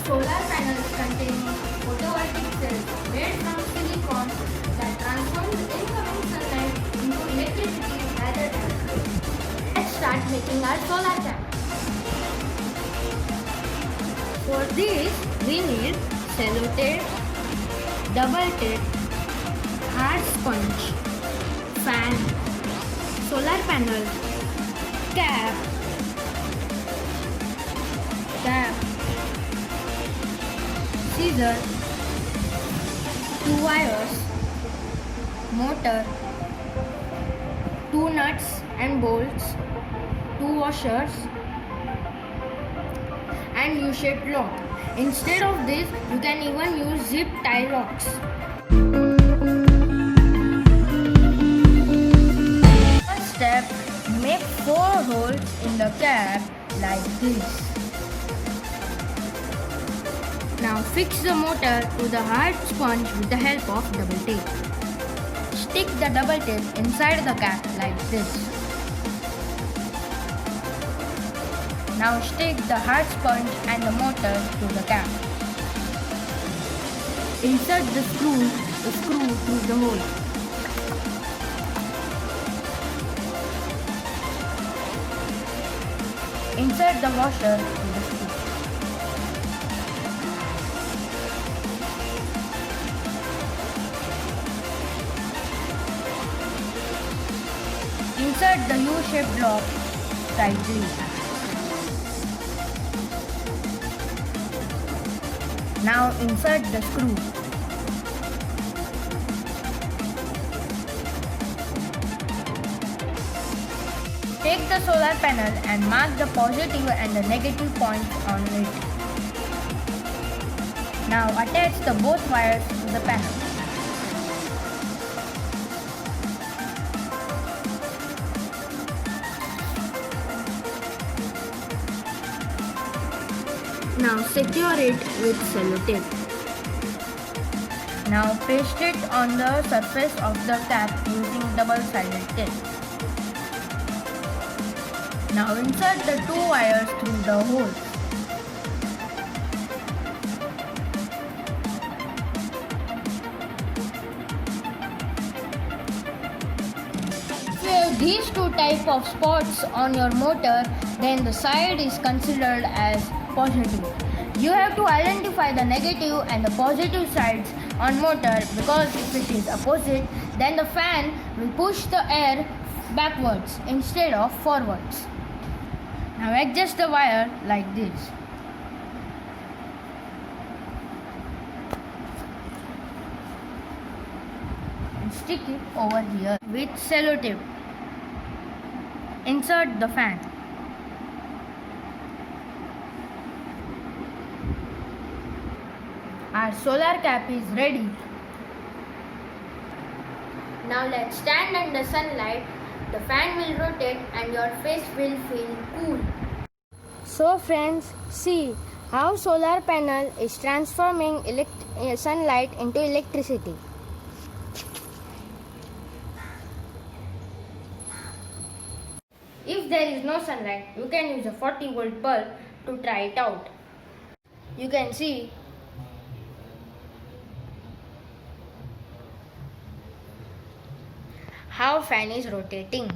solar panels contain photovoltaic cells made from silicon that transforms incoming sunlight into electricity rather than heat. Let's start making our solar panel. For this, we need sellotape, double tape, hard sponge, fan, solar panel, cap, scissor, 2 wires, motor, 2 nuts and bolts, 2 washers, and U-shaped lock. Instead of this, you can even use zip tie locks. First step, make 4 holes in the cap like this. Now fix the motor to the hard sponge with the help of double tape. Stick the double tape inside the cap like this. Now stick the hard sponge and the motor to the cap. Insert the screw through the hole. Insert the washer to the screw. Insert the U-shaped block tightly. Now insert the screw. Take the solar panel and mark the positive and the negative points on it. Now attach the both wires to the panel. Now secure it with sellotape. Now paste it on the surface of the cap using double-sided tape. Now insert the 2 wires through the hole. If you have these 2 types of spots on your motor, then the side is considered as positive. You have to identify the negative and the positive sides on motor, because if it is opposite, then the fan will push the air backwards instead of forwards. Now adjust the wire like this. And stick it over here with sellotape. Insert the fan. Our solar cap is ready. Now let's stand under sunlight. The fan will rotate and your face will feel cool. So friends, see how solar panel is transforming sunlight into electricity. If there is no sunlight, you can use a 40-volt bulb to try it out. You can see how fan is rotating.